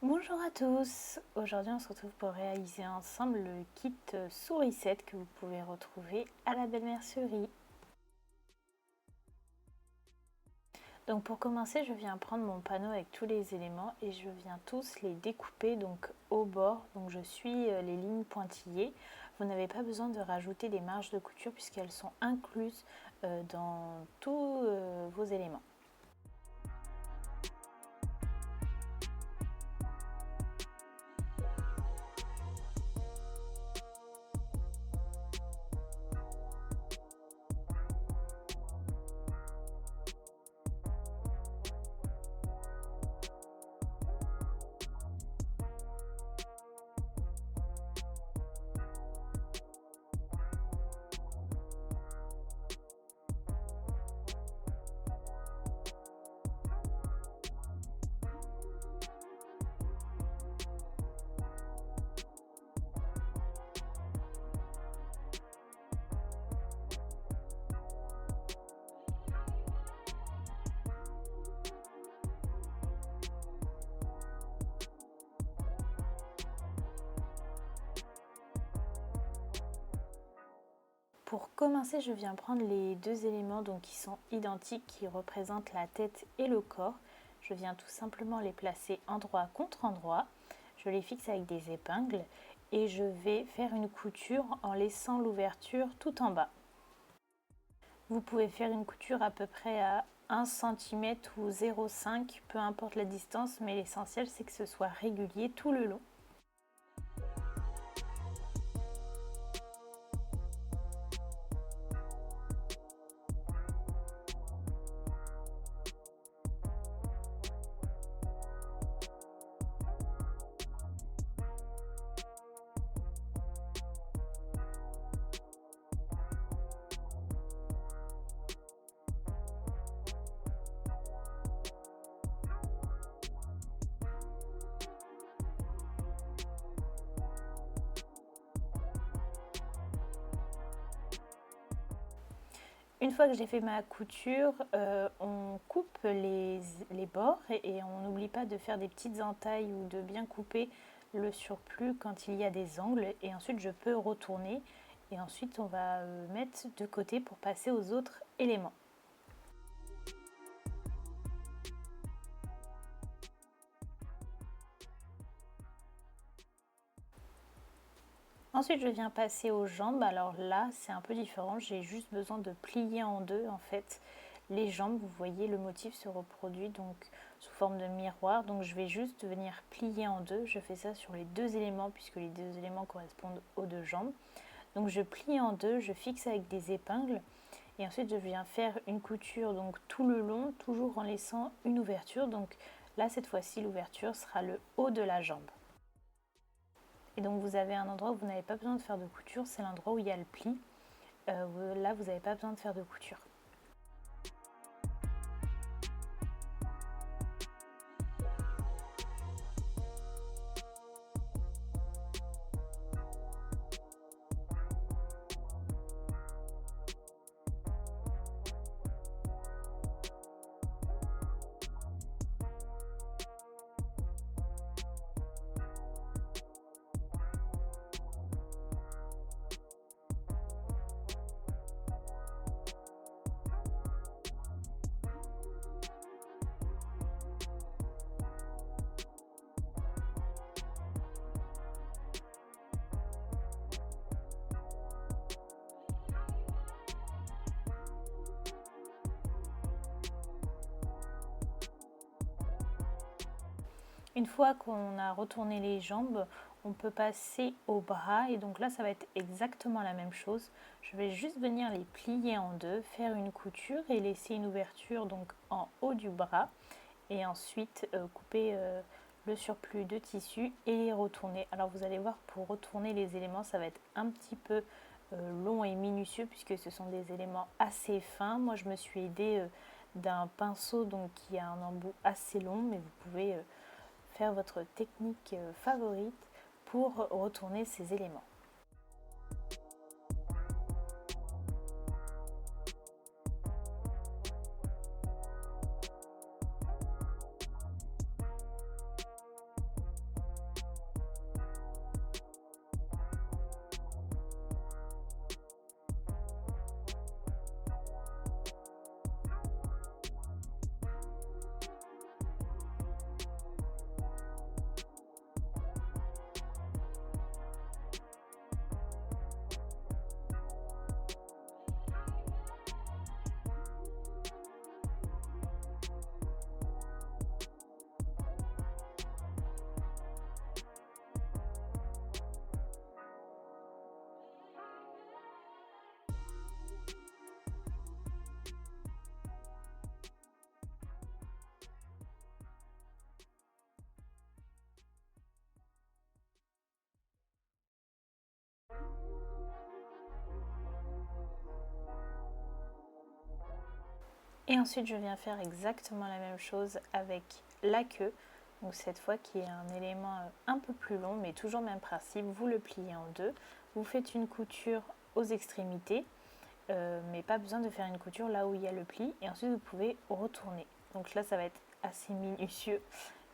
Bonjour à tous, aujourd'hui on se retrouve pour réaliser ensemble le kit souris-set que vous pouvez retrouver à la Belle Mercerie. Donc pour commencer, je viens prendre mon panneau avec tous les éléments et je viens tous les découper donc au bord. Donc je suis les lignes pointillées. Vous n'avez pas besoin de rajouter des marges de couture puisqu'elles sont incluses dans tous vos éléments. Pour commencer, je viens prendre les deux éléments donc, qui sont identiques, qui représentent la tête et le corps. Je viens tout simplement les placer endroit contre endroit. Je les fixe avec des épingles et je vais faire une couture en laissant l'ouverture tout en bas. Vous pouvez faire une couture à peu près à 1 cm ou 0,5 cm, peu importe la distance, mais l'essentiel c'est que ce soit régulier tout le long. Une fois que j'ai fait ma couture, on coupe les bords et on n'oublie pas de faire des petites entailles ou de bien couper le surplus quand il y a des angles. Et ensuite, je peux retourner et ensuite on va mettre de côté pour passer aux autres éléments. Ensuite, je viens passer aux jambes. Alors là, c'est un peu différent. J'ai juste besoin de plier en deux en fait les jambes. Vous voyez, le motif se reproduit donc sous forme de miroir. Donc je vais juste venir plier en deux. Je fais ça sur les deux éléments puisque les deux éléments correspondent aux deux jambes. Donc je plie en deux, je fixe avec des épingles et ensuite je viens faire une couture donc tout le long, toujours en laissant une ouverture. Donc là, cette fois-ci, l'ouverture sera le haut de la jambe. Et donc vous avez un endroit où vous n'avez pas besoin de faire de couture, c'est l'endroit où il y a le pli. Là, vous n'avez pas besoin de faire de couture. Une fois qu'on a retourné les jambes, on peut passer au bras et donc là ça va être exactement la même chose. Je vais juste venir les plier en deux, faire une couture et laisser une ouverture donc en haut du bras et ensuite couper le surplus de tissu et les retourner. Alors vous allez voir, pour retourner les éléments ça va être un petit peu long et minutieux puisque ce sont des éléments assez fins. Moi je me suis aidée d'un pinceau donc qui a un embout assez long, mais vous pouvez faire votre technique favorite pour retourner ces éléments. Et ensuite je viens faire exactement la même chose avec la queue. Donc cette fois qui est un élément un peu plus long, mais toujours même principe, vous le pliez en deux, vous faites une couture aux extrémités, mais pas besoin de faire une couture là où il y a le pli, et ensuite vous pouvez retourner. Donc là ça va être assez minutieux,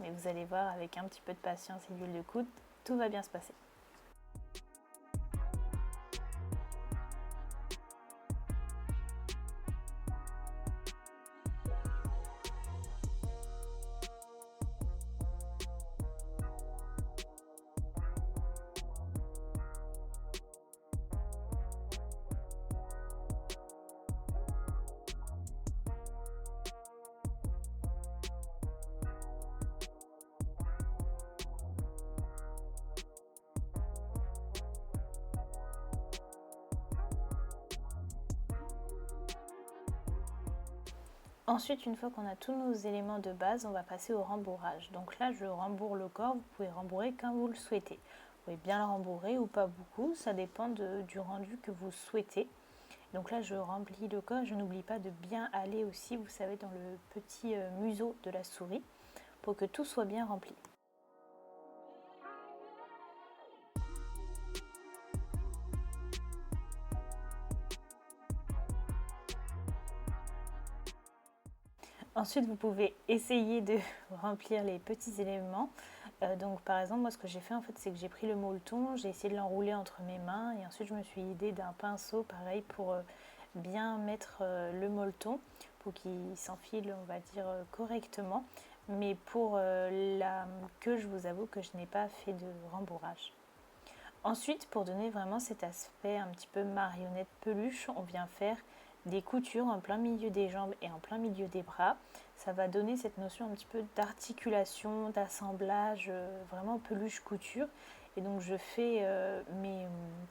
mais vous allez voir avec un petit peu de patience et d'huile de coude, tout va bien se passer. Ensuite, une fois qu'on a tous nos éléments de base, on va passer au rembourrage. Donc là, je rembourre le corps, vous pouvez rembourrer quand vous le souhaitez. Vous pouvez bien le rembourrer ou pas beaucoup, ça dépend du rendu que vous souhaitez. Donc là, je remplis le corps, je n'oublie pas de bien aller aussi, vous savez, dans le petit museau de la souris, pour que tout soit bien rempli. Ensuite, vous pouvez essayer de remplir les petits éléments. Donc par exemple, moi ce que j'ai fait en fait, c'est que j'ai pris le molleton, j'ai essayé de l'enrouler entre mes mains et ensuite je me suis aidée d'un pinceau pareil pour bien mettre le molleton pour qu'il s'enfile, on va dire, correctement. Mais pour la queue, je vous avoue que je n'ai pas fait de rembourrage. Ensuite, pour donner vraiment cet aspect un petit peu marionnette peluche, on vient faire des coutures en plein milieu des jambes et en plein milieu des bras. Ça va donner cette notion un petit peu d'articulation, d'assemblage, vraiment peluche couture. Et donc je fais mes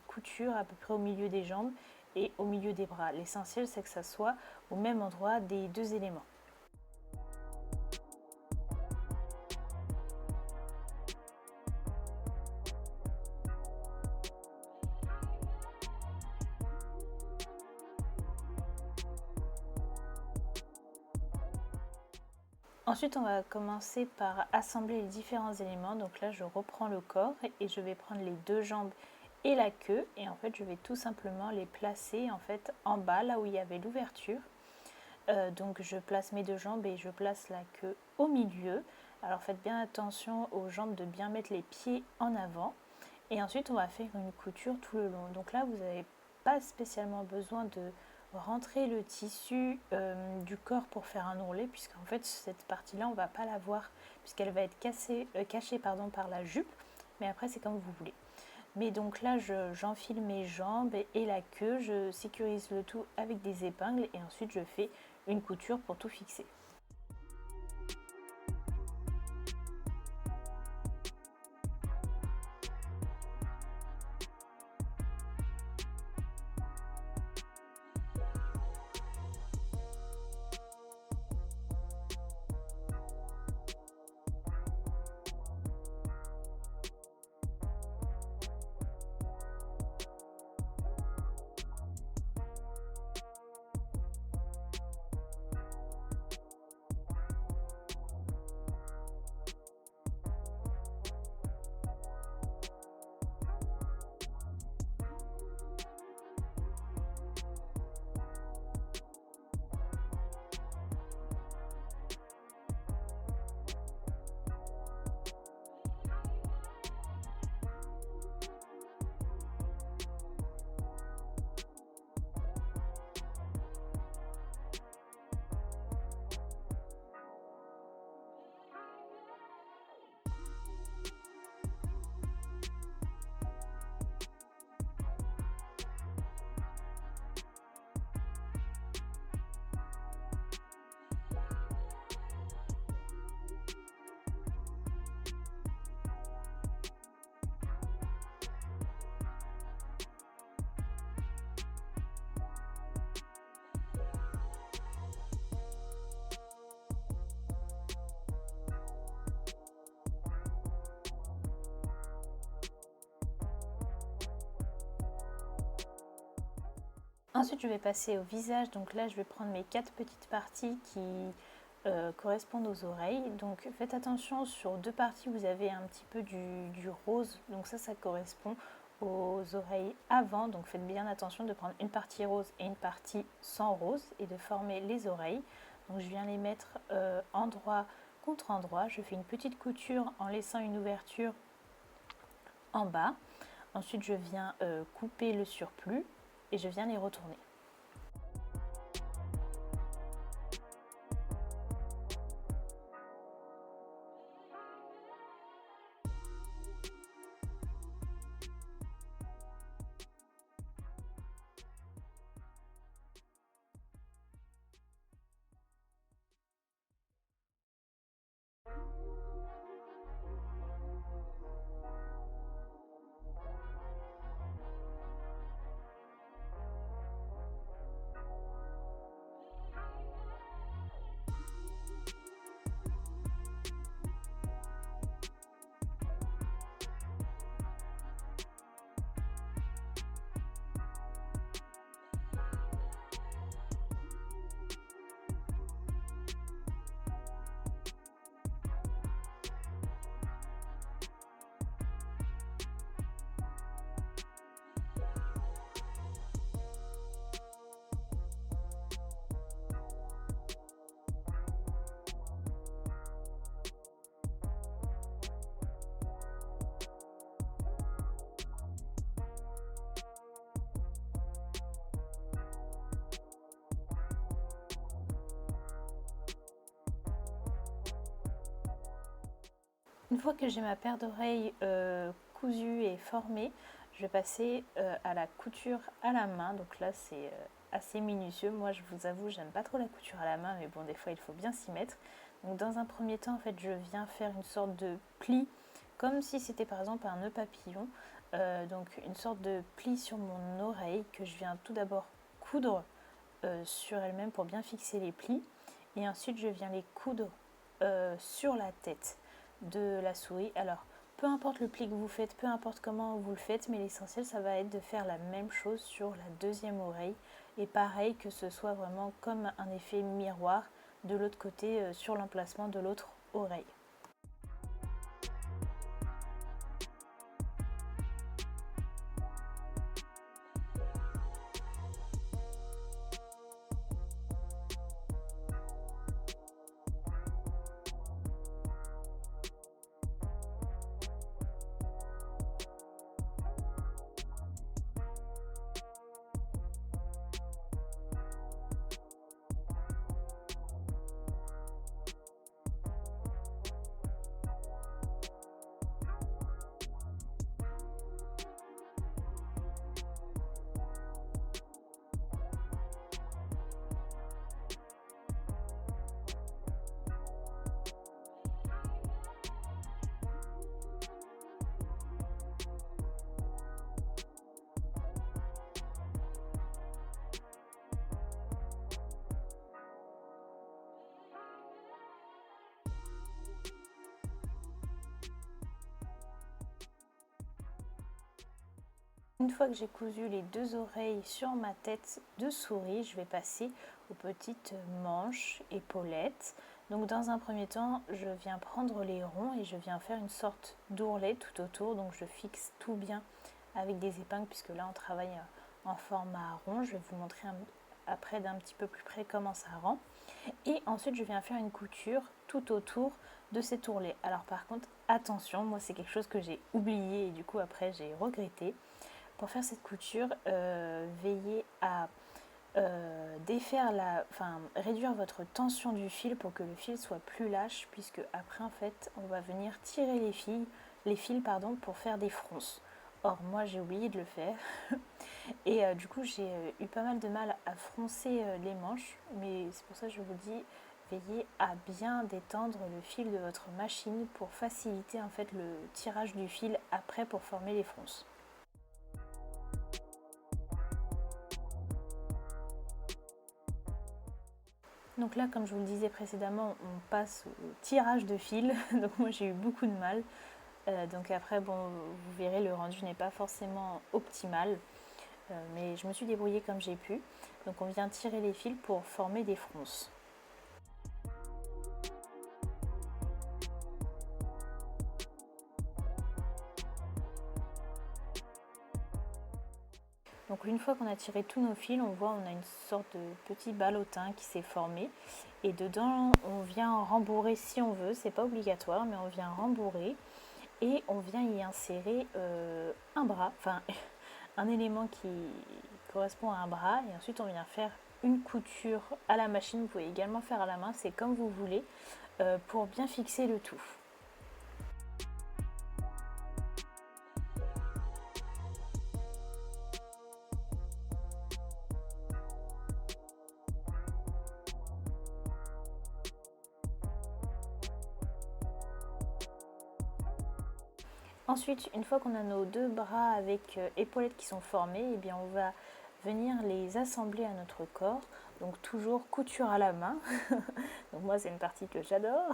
coutures à peu près au milieu des jambes et au milieu des bras. L'essentiel c'est que ça soit au même endroit des deux éléments. Ensuite, on va commencer par assembler les différents éléments. Donc là, je reprends le corps et je vais prendre les deux jambes et la queue. Et en fait, je vais tout simplement les placer en fait en bas, là où il y avait l'ouverture. Donc je place mes deux jambes et je place la queue au milieu. Alors faites bien attention aux jambes de bien mettre les pieds en avant. Et ensuite, on va faire une couture tout le long. Donc là, vous n'avez pas spécialement besoin de rentrer le tissu du corps pour faire un ourlet, puisqu'en fait cette partie là on va pas la voir puisqu'elle va être cachée par la jupe, mais après c'est comme vous voulez. Mais donc là j'enfile mes jambes et la queue, je sécurise le tout avec des épingles et ensuite je fais une couture pour tout fixer. Ensuite, je vais passer au visage. Donc là, je vais prendre mes 4 petites parties qui correspondent aux oreilles. Donc faites attention, sur 2 parties, vous avez un petit peu du rose. Donc ça correspond aux oreilles avant. Donc faites bien attention de prendre une partie rose et une partie sans rose et de former les oreilles. Donc je viens les mettre endroit contre endroit. Je fais une petite couture en laissant une ouverture en bas. Ensuite, je viens couper le surplus et je viens les retourner. Une fois que j'ai ma paire d'oreilles cousue et formée, je vais passer à la couture à la main. Donc là, c'est assez minutieux. Moi, je vous avoue, j'aime pas trop la couture à la main, mais bon, des fois, il faut bien s'y mettre. Donc dans un premier temps, en fait, je viens faire une sorte de pli, comme si c'était par exemple un nœud papillon. Donc une sorte de pli sur mon oreille que je viens tout d'abord coudre sur elle-même pour bien fixer les plis. Et ensuite, je viens les coudre sur la tête de la souris. Alors, peu importe le pli que vous faites, peu importe comment vous le faites, mais l'essentiel, ça va être de faire la même chose sur la deuxième oreille. Et pareil, que ce soit vraiment comme un effet miroir de l'autre côté sur l'emplacement de l'autre oreille. Une fois que j'ai cousu les deux oreilles sur ma tête de souris, je vais passer aux petites manches, épaulettes. Donc dans un premier temps, je viens prendre les ronds et je viens faire une sorte d'ourlet tout autour. Donc je fixe tout bien avec des épingles puisque là on travaille en format rond. Je vais vous montrer après d'un petit peu plus près comment ça rend. Et ensuite je viens faire une couture tout autour de cet ourlet. Alors par contre attention, moi c'est quelque chose que j'ai oublié et du coup après j'ai regretté. Pour faire cette couture, veillez à réduire votre tension du fil pour que le fil soit plus lâche, puisque après en fait on va venir tirer les fils pour faire des fronces. Or moi j'ai oublié de le faire et du coup j'ai eu pas mal de mal à froncer les manches, mais c'est pour ça que je vous dis veillez à bien détendre le fil de votre machine pour faciliter en fait le tirage du fil après pour former les fronces. Donc là, comme je vous le disais précédemment, on passe au tirage de fil. Donc moi, j'ai eu beaucoup de mal. Donc après, bon, vous verrez, le rendu n'est pas forcément optimal. mais je me suis débrouillée comme j'ai pu. Donc on vient tirer les fils pour former des fronces. Donc une fois qu'on a tiré tous nos fils, on voit on a une sorte de petit ballotin qui s'est formé. Et dedans, on vient rembourrer si on veut, c'est pas obligatoire, mais on vient rembourrer. Et on vient y insérer un bras, enfin un élément qui correspond à un bras. Et ensuite, on vient faire une couture à la machine. Vous pouvez également faire à la main, c'est comme vous voulez, pour bien fixer le tout. Ensuite, une fois qu'on a nos deux bras avec épaulettes qui sont formés, eh bien on va venir les assembler à notre corps. Donc toujours couture à la main. Donc moi c'est une partie que j'adore.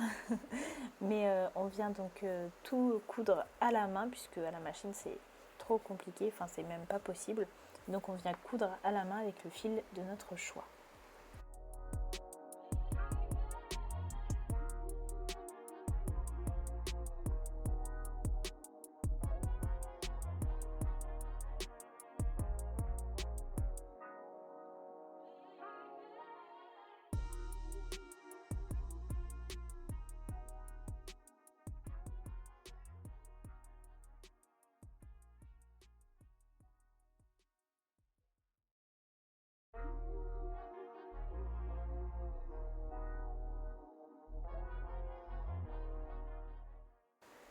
Mais on vient donc tout coudre à la main puisque à la machine c'est trop compliqué, enfin c'est même pas possible. Donc on vient coudre à la main avec le fil de notre choix.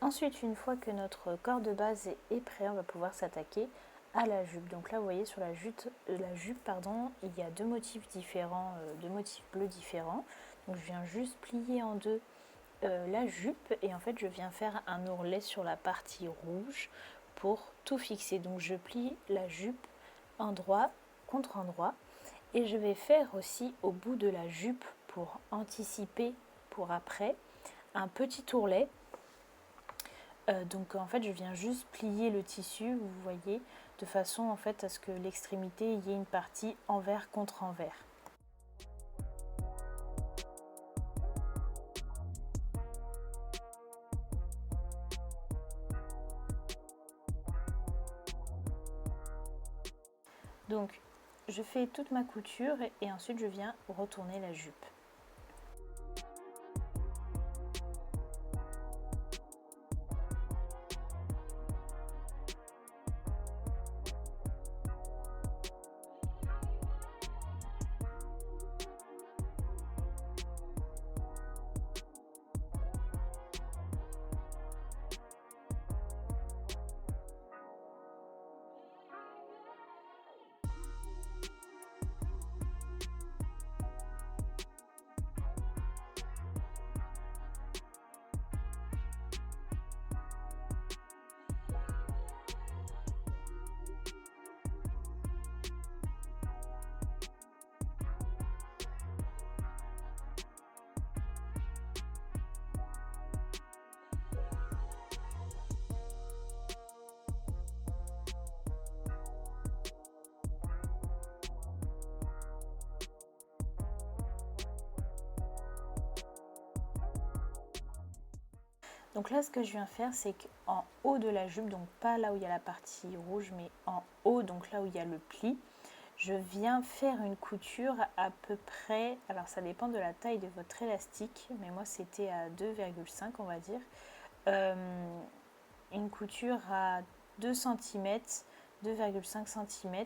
Ensuite, une fois que notre corps de base est prêt, on va pouvoir s'attaquer à la jupe. Donc là, vous voyez sur la jupe, il y a deux motifs différents, deux motifs bleus différents. Donc je viens juste plier en deux la jupe et en fait je viens faire un ourlet sur la partie rouge pour tout fixer. Donc je plie la jupe endroit contre endroit et je vais faire aussi au bout de la jupe pour anticiper pour après un petit ourlet. Donc en fait je viens juste plier le tissu, vous voyez, de façon en fait à ce que l'extrémité y ait une partie envers contre envers. Donc je fais toute ma couture et ensuite je viens retourner la jupe. Donc là, ce que je viens faire, c'est qu'en haut de la jupe, donc pas là où il y a la partie rouge, mais en haut, donc là où il y a le pli, je viens faire une couture à peu près, alors ça dépend de la taille de votre élastique, mais moi c'était à 2,5 on va dire, une couture à 2 cm, 2,5 cm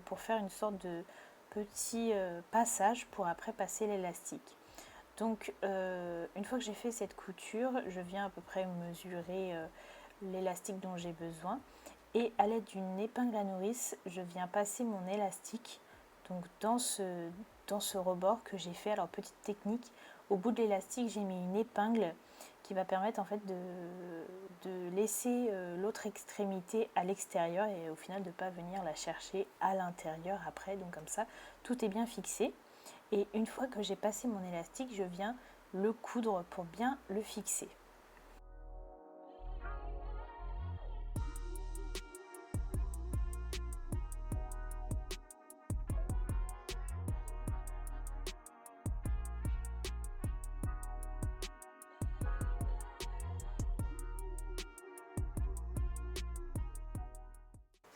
pour faire une sorte de petit passage pour après passer l'élastique. Donc une fois que j'ai fait cette couture, je viens à peu près mesurer l'élastique dont j'ai besoin et à l'aide d'une épingle à nourrice, je viens passer mon élastique donc dans ce rebord que j'ai fait. Alors petite technique, au bout de l'élastique j'ai mis une épingle qui va permettre en fait de laisser l'autre extrémité à l'extérieur et au final de ne pas venir la chercher à l'intérieur après. Donc comme ça tout est bien fixé. Et une fois que j'ai passé mon élastique, je viens le coudre pour bien le fixer.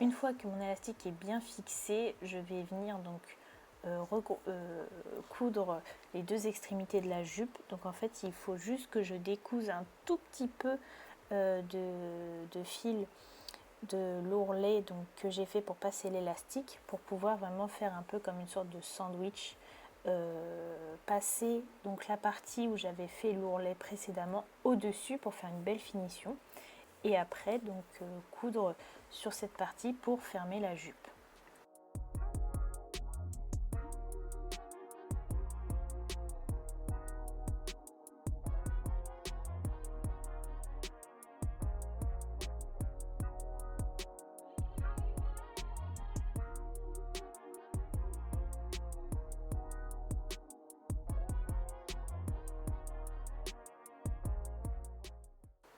une fois que mon élastique est bien fixé, je vais venir donc coudre les deux extrémités de la jupe. Donc en fait il faut juste que je découse un tout petit peu de fil de l'ourlet donc, que j'ai fait pour passer l'élastique, pour pouvoir vraiment faire un peu comme une sorte de sandwich, passer donc la partie où j'avais fait l'ourlet précédemment au dessus pour faire une belle finition, et après donc coudre sur cette partie pour fermer la jupe.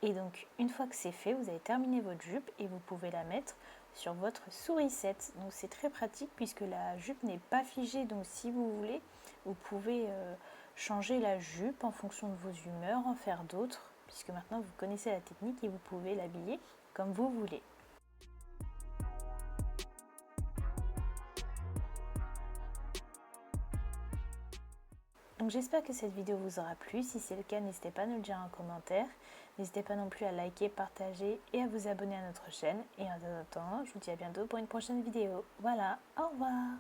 Et donc une fois que c'est fait, vous avez terminé votre jupe et vous pouvez la mettre sur votre sourisette. Donc c'est très pratique puisque la jupe n'est pas figée. Donc si vous voulez, vous pouvez changer la jupe en fonction de vos humeurs, en faire d'autres, puisque maintenant vous connaissez la technique et vous pouvez l'habiller comme vous voulez. Donc j'espère que cette vidéo vous aura plu. Si c'est le cas, n'hésitez pas à nous le dire en commentaire. N'hésitez pas non plus à liker, partager et à vous abonner à notre chaîne. Et en attendant, je vous dis à bientôt pour une prochaine vidéo. Voilà, au revoir!